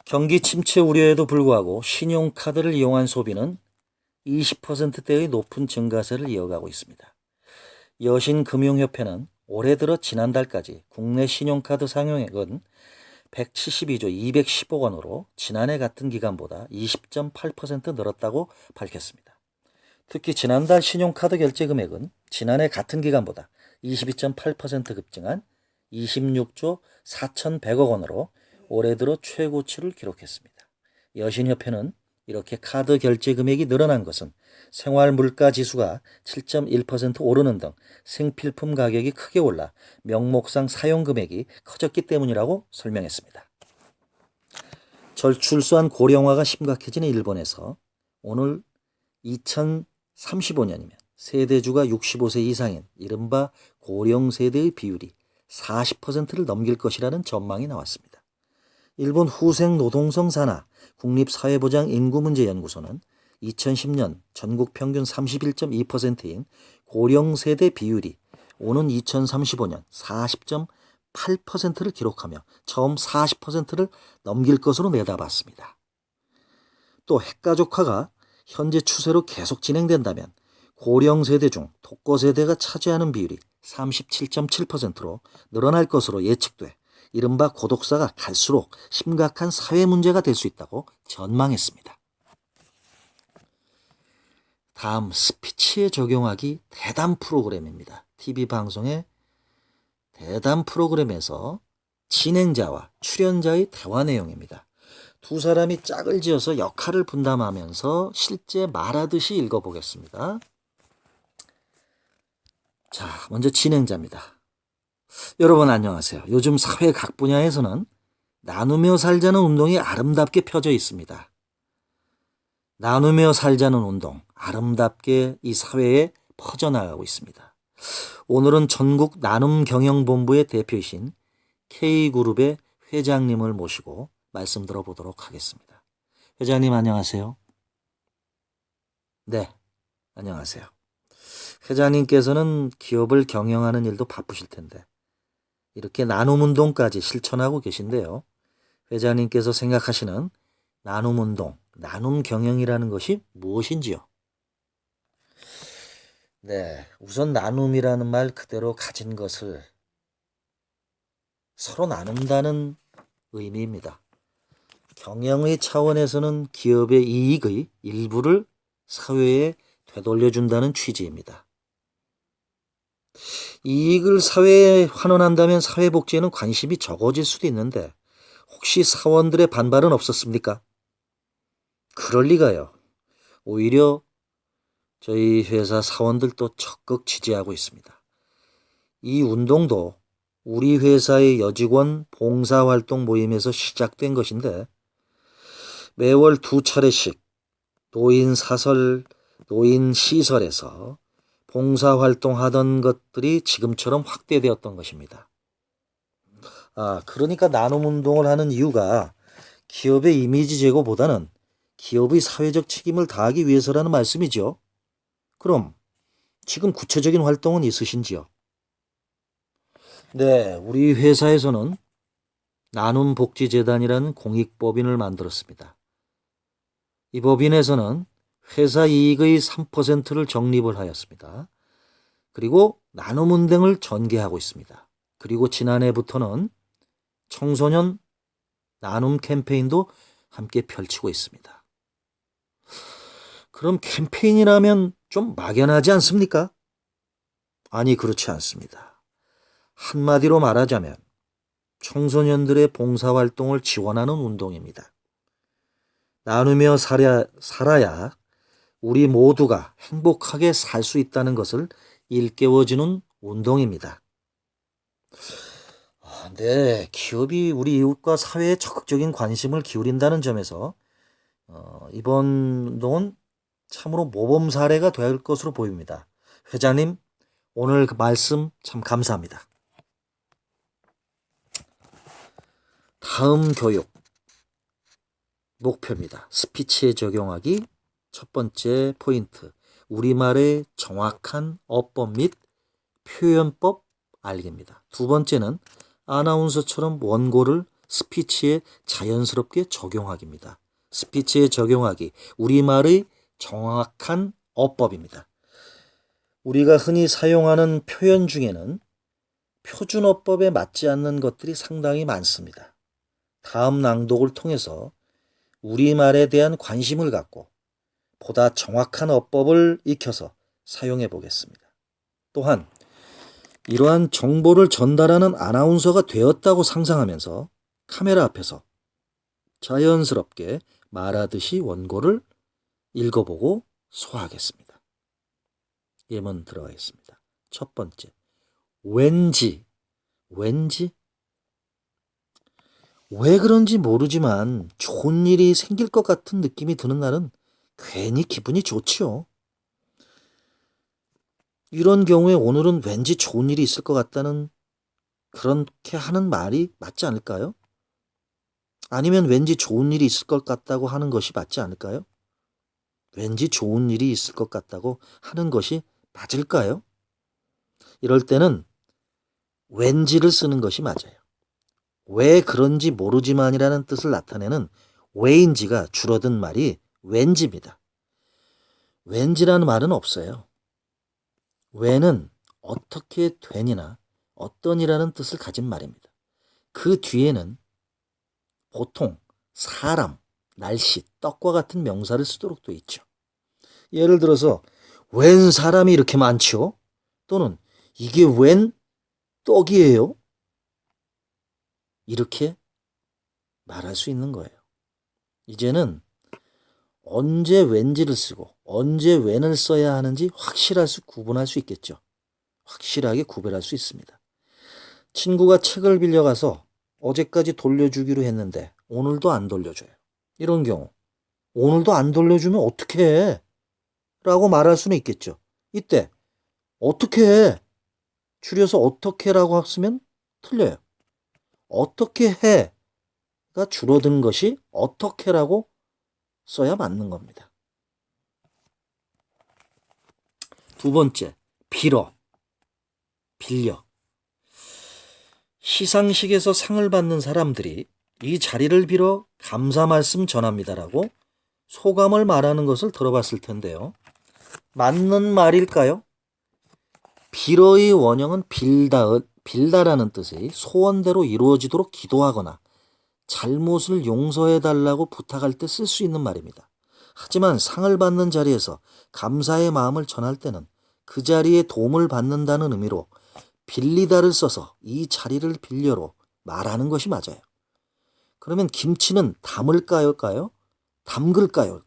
경기 침체 우려에도 불구하고 신용카드를 이용한 소비는 20%대의 높은 증가세를 이어가고 있습니다. 여신금융협회는 올해 들어 지난달까지 국내 신용카드 상용액은 172조 210억 원으로 지난해 같은 기간보다 20.8% 늘었다고 밝혔습니다. 특히 지난달 신용카드 결제 금액은 지난해 같은 기간보다 22.8% 급증한 26조 4,100억 원으로 올해 들어 최고치를 기록했습니다. 여신협회는 이렇게 카드 결제 금액이 늘어난 것은 생활물가지수가 7.1% 오르는 등 생필품 가격이 크게 올라 명목상 사용금액이 커졌기 때문이라고 설명했습니다. 저출산 고령화가 심각해지는 일본에서 오늘 2035년이면 세대주가 65세 이상인 이른바 고령세대의 비율이 40%를 넘길 것이라는 전망이 나왔습니다. 일본 후생노동성 산하 국립사회보장인구문제연구소는 2010년 전국 평균 31.2%인 고령세대 비율이 오는 2035년 40.8%를 기록하며 처음 40%를 넘길 것으로 내다봤습니다. 또 핵가족화가 현재 추세로 계속 진행된다면 고령세대 중 독거세대가 차지하는 비율이 37.7%로 늘어날 것으로 예측돼 이른바 고독사가 갈수록 심각한 사회 문제가 될 수 있다고 전망했습니다. 다음 스피치에 적용하기 대담 프로그램입니다. TV방송의 대담 프로그램에서 진행자와 출연자의 대화 내용입니다. 두 사람이 짝을 지어서 역할을 분담하면서 실제 말하듯이 읽어보겠습니다. 자, 먼저 진행자입니다. 여러분 안녕하세요. 요즘 사회 각 분야에서는 나누며 살자는 운동이 아름답게 펴져 있습니다. 나누며 살자는 운동, 아름답게 이 사회에 퍼져나가고 있습니다. 오늘은 전국 나눔경영본부의 대표이신 K그룹의 회장님을 모시고 말씀 들어보도록 하겠습니다. 회장님 안녕하세요. 네, 안녕하세요. 회장님께서는 기업을 경영하는 일도 바쁘실 텐데 이렇게 나눔운동까지 실천하고 계신데요. 회장님께서 생각하시는 나눔운동, 나눔경영이라는 것이 무엇인지요? 네, 우선 나눔이라는 말 그대로 가진 것을 서로 나눈다는 의미입니다. 경영의 차원에서는 기업의 이익의 일부를 사회에 되돌려준다는 취지입니다. 이익을 사회에 환원한다면 사회복지에는 관심이 적어질 수도 있는데 혹시 사원들의 반발은 없었습니까? 그럴 리가요. 오히려 저희 회사 사원들도 적극 지지하고 있습니다. 이 운동도 우리 회사의 여직원 봉사활동 모임에서 시작된 것인데 매월 2차례씩 노인 시설에서 봉사활동하던 것들이 지금처럼 확대되었던 것입니다. 그러니까 나눔운동을 하는 이유가 기업의 이미지 제고보다는 기업의 사회적 책임을 다하기 위해서라는 말씀이죠. 그럼 지금 구체적인 활동은 있으신지요? 네, 우리 회사에서는 나눔복지재단이라는 공익법인을 만들었습니다. 이 법인에서는 회사 이익의 3%를 적립을 하였습니다. 그리고 나눔운동을 전개하고 있습니다. 그리고 지난해부터는 청소년 나눔 캠페인도 함께 펼치고 있습니다. 그럼 캠페인이라면 좀 막연하지 않습니까? 아니, 그렇지 않습니다. 한마디로 말하자면 청소년들의 봉사활동을 지원하는 운동입니다. 나누며 살아야 우리 모두가 행복하게 살 수 있다는 것을 일깨워주는 운동입니다. 네, 기업이 우리 이웃과 사회에 적극적인 관심을 기울인다는 점에서 이번 운동은 참으로 모범 사례가 될 것으로 보입니다. 회장님, 오늘 그 말씀 참 감사합니다. 다음 교육 목표입니다. 스피치에 적용하기 첫 번째 포인트, 우리말의 정확한 어법 및 표현법 알기입니다. 두 번째는 아나운서처럼 원고를 스피치에 자연스럽게 적용하기입니다. 스피치에 적용하기, 우리말의 정확한 어법입니다. 우리가 흔히 사용하는 표현 중에는 표준어법에 맞지 않는 것들이 상당히 많습니다. 다음 낭독을 통해서 우리말에 대한 관심을 갖고 보다 정확한 어법을 익혀서 사용해 보겠습니다. 또한 이러한 정보를 전달하는 아나운서가 되었다고 상상하면서 카메라 앞에서 자연스럽게 말하듯이 원고를 읽어보고 소화하겠습니다. 예문 들어가겠습니다. 첫 번째, 왠지 왜 그런지 모르지만 좋은 일이 생길 것 같은 느낌이 드는 날은 괜히 기분이 좋지요. 이런 경우에 오늘은 왠지 좋은 일이 있을 것 같다는 그렇게 하는 말이 맞지 않을까요? 아니면 왠지 좋은 일이 있을 것 같다고 하는 것이 맞지 않을까요? 왠지 좋은 일이 있을 것 같다고 하는 것이 맞을까요? 이럴 때는 왠지를 쓰는 것이 맞아요. 왜 그런지 모르지만이라는 뜻을 나타내는 왜인지가 줄어든 말이 왠지입니다. 왠지라는 말은 없어요. 왜는 어떻게 되니나 어떤이라는 뜻을 가진 말입니다. 그 뒤에는 보통 사람, 날씨, 떡과 같은 명사를 쓰도록 되어 있죠. 예를 들어서 웬 사람이 이렇게 많죠? 또는 이게 웬 떡이에요? 이렇게 말할 수 있는 거예요. 이제는 언제 왠지를 쓰고 언제 웬을 써야 하는지 구분할 수 있겠죠. 확실하게 구별할 수 있습니다. 친구가 책을 빌려가서 어제까지 돌려주기로 했는데 오늘도 안 돌려줘요. 이런 경우 오늘도 안 돌려주면 어떻게 해? 라고 말할 수는 있겠죠. 이때 어떻게 해? 줄여서 어떻게라고 쓰면 틀려요. 어떻게 해가 줄어든 것이 어떻게라고 써야 맞는 겁니다. 두 번째, 빌려. 시상식에서 상을 받는 사람들이 이 자리를 빌어 감사 말씀 전합니다라고 소감을 말하는 것을 들어봤을 텐데요. 맞는 말일까요? 빌어의 원형은 빌다라는 뜻의 소원대로 이루어지도록 기도하거나 잘못을 용서해달라고 부탁할 때 쓸 수 있는 말입니다. 하지만 상을 받는 자리에서 감사의 마음을 전할 때는 그 자리에 도움을 받는다는 의미로 빌리다를 써서 이 자리를 빌려로 말하는 것이 맞아요. 그러면 김치는 담을까요? 담글까요?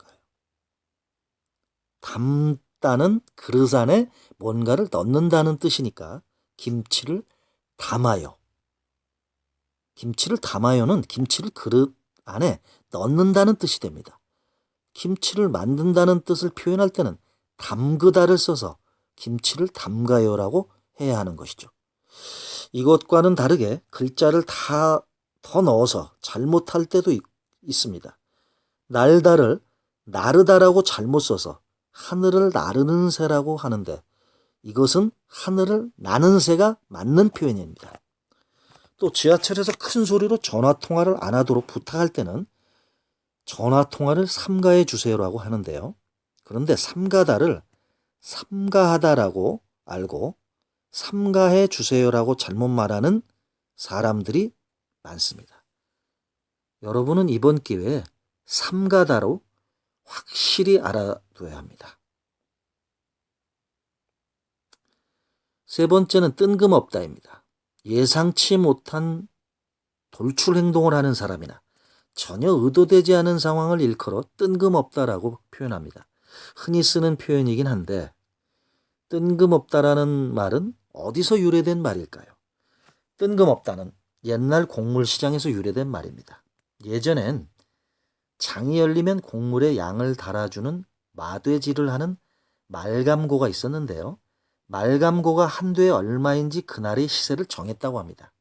담다는 그릇 안에 뭔가를 넣는다는 뜻이니까 김치를 담아요. 김치를 담아요는 김치를 그릇 안에 넣는다는 뜻이 됩니다. 김치를 만든다는 뜻을 표현할 때는 담그다를 써서 김치를 담가요라고 해야 하는 것이죠. 이것과는 다르게 글자를 더 넣어서 잘못할 때도 있습니다. 날다를 나르다라고 잘못 써서 하늘을 나르는 새라고 하는데 이것은 하늘을 나는 새가 맞는 표현입니다. 또 지하철에서 큰 소리로 전화통화를 안 하도록 부탁할 때는 전화통화를 삼가해 주세요라고 하는데요. 그런데 삼가다를 삼가하다라고 알고 삼가해 주세요라고 잘못 말하는 사람들이 많습니다. 여러분은 이번 기회에 삼가다로 확실히 알아둬야 합니다. 세 번째는 뜬금없다입니다. 예상치 못한 돌출 행동을 하는 사람이나 전혀 의도되지 않은 상황을 일컬어 뜬금없다라고 표현합니다. 흔히 쓰는 표현이긴 한데 뜬금없다라는 말은 어디서 유래된 말일까요? 뜬금없다는 옛날 곡물시장에서 유래된 말입니다. 예전엔 장이 열리면 곡물에 양을 달아주는 마되질을 하는 말감고가 있었는데요. 말감고가 한 대에 얼마인지 그날의 시세를 정했다고 합니다.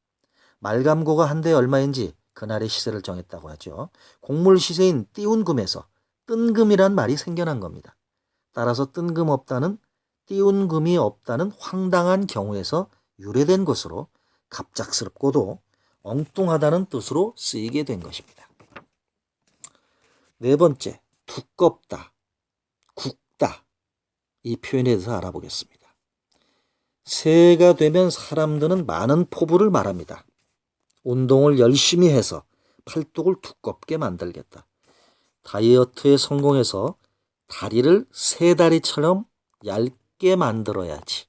말감고가 한 대에 얼마인지 그날의 시세를 정했다고 하죠. 곡물 시세인 띄운금에서 뜬금이란 말이 생겨난 겁니다. 따라서 뜬금없다는 띄운금이 없다는 황당한 경우에서 유래된 것으로 갑작스럽고도 엉뚱하다는 뜻으로 쓰이게 된 것입니다. 네 번째, 두껍다, 굵다. 이 표현에 대해서 알아보겠습니다. 새해가 되면 사람들은 많은 포부를 말합니다. 운동을 열심히 해서 팔뚝을 두껍게 만들겠다. 다이어트에 성공해서 다리를 새 다리처럼 얇게 만들어야지.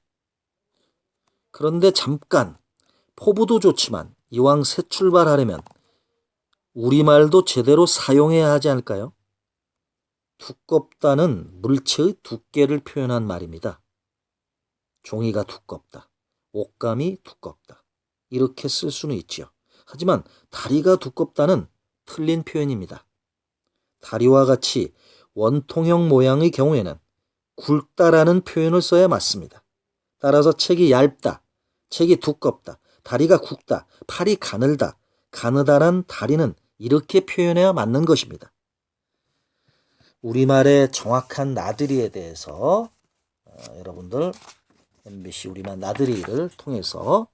그런데 잠깐, 포부도 좋지만 이왕 새 출발하려면 우리말도 제대로 사용해야 하지 않을까요? 두껍다는 물체의 두께를 표현한 말입니다. 종이가 두껍다, 옷감이 두껍다, 이렇게 쓸 수는 있지요. 하지만 다리가 두껍다는 틀린 표현입니다. 다리와 같이 원통형 모양의 경우에는 굵다라는 표현을 써야 맞습니다. 따라서 책이 얇다, 책이 두껍다, 다리가 굵다, 팔이 가늘다, 가느다란 다리는 이렇게 표현해야 맞는 것입니다. 우리말의 정확한 나들이에 대해서 여러분들 MBC 우리말 나들이를 통해서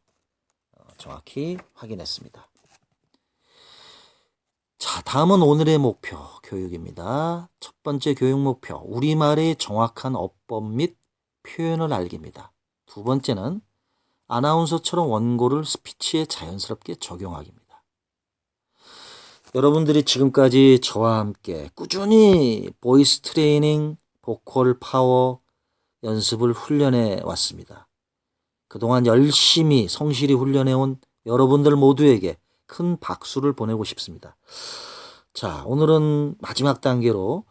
정확히 확인했습니다. 자, 다음은 오늘의 목표 교육입니다. 첫 번째 교육 목표, 우리말의 정확한 어법 및 표현을 알기입니다. 두 번째는 아나운서처럼 원고를 스피치에 자연스럽게 적용하기입니다. 여러분들이 지금까지 저와 함께 꾸준히 보이스 트레이닝, 보컬 파워 연습을 훈련해 왔습니다. 그동안 열심히 성실히 훈련해온 여러분들 모두에게 큰 박수를 보내고 싶습니다. 자, 오늘은 마지막 단계로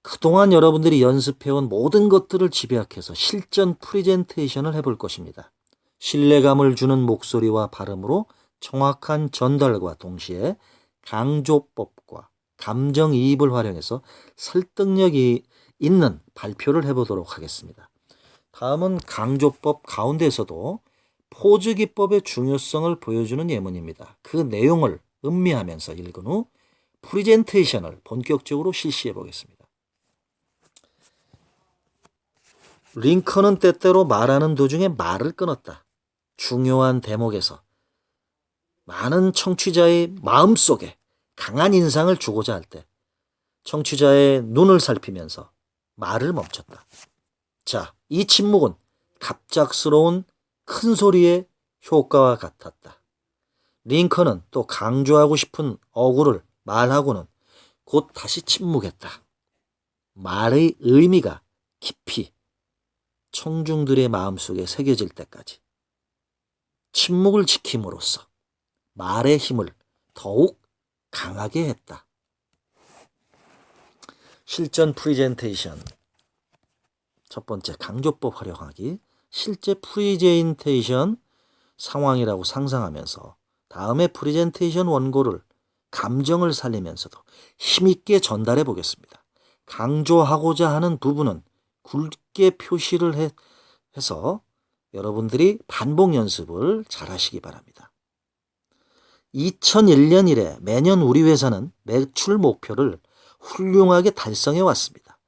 그동안 여러분들이 연습해온 모든 것들을 집약해서 실전 프레젠테이션을 해볼 것입니다. 신뢰감을 주는 목소리와 발음으로 정확한 전달과 동시에 강조법과 감정이입을 활용해서 설득력이 있는 발표를 해보도록 하겠습니다. 다음은 강조법 가운데서도 포즈 기법의 중요성을 보여주는 예문입니다. 그 내용을 음미하면서 읽은 후 프리젠테이션을 본격적으로 실시해 보겠습니다. 링컨은 때때로 말하는 도중에 말을 끊었다. 중요한 대목에서 많은 청취자의 마음속에 강한 인상을 주고자 할 때 청취자의 눈을 살피면서 말을 멈췄다. 자, 이 침묵은 갑작스러운 큰 소리의 효과와 같았다. 링컨은 또 강조하고 싶은 어구를 말하고는 곧 다시 침묵했다. 말의 의미가 깊이 청중들의 마음속에 새겨질 때까지 침묵을 지킴으로써 말의 힘을 더욱 강하게 했다. 실전 프리젠테이션. 첫 번째, 강조법 활용하기. 실제 프리젠테이션 상황이라고 상상하면서 다음에 프리젠테이션 원고를 감정을 살리면서도 힘있게 전달해 보겠습니다. 강조하고자 하는 부분은 굵게 표시를 해서 여러분들이 반복 연습을 잘 하시기 바랍니다. 2001년 이래 매년 우리 회사는 매출 목표를 훌륭하게 달성해 왔습니다.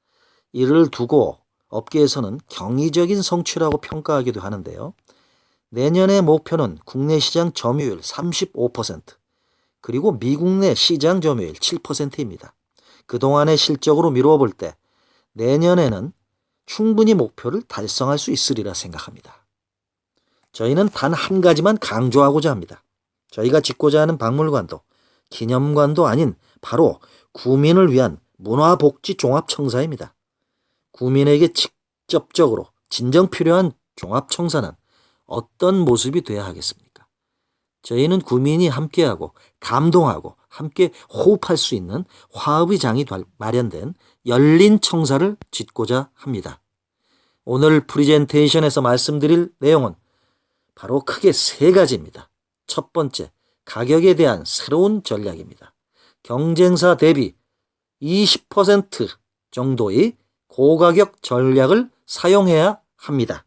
이를 두고 업계에서는 경이적인 성취라고 평가하기도 하는데요. 내년의 목표는 국내 시장 점유율 35%, 그리고 미국 내 시장 점유율 7%입니다. 그동안의 실적으로 미루어 볼 때 내년에는 충분히 목표를 달성할 수 있으리라 생각합니다. 저희는 단 한 가지만 강조하고자 합니다. 저희가 짓고자 하는 박물관도 기념관도 아닌 바로 구민을 위한 문화복지 종합청사입니다. 구민에게 직접적으로 진정 필요한 종합청사는 어떤 모습이 돼야 하겠습니까? 저희는 구민이 함께하고 감동하고 함께 호흡할 수 있는 화합의 장이 마련된 열린 청사를 짓고자 합니다. 오늘 프리젠테이션에서 말씀드릴 내용은 바로 크게 세 가지입니다. 첫 번째, 가격에 대한 새로운 전략입니다. 경쟁사 대비 20% 정도의 고가격 전략을 사용해야 합니다.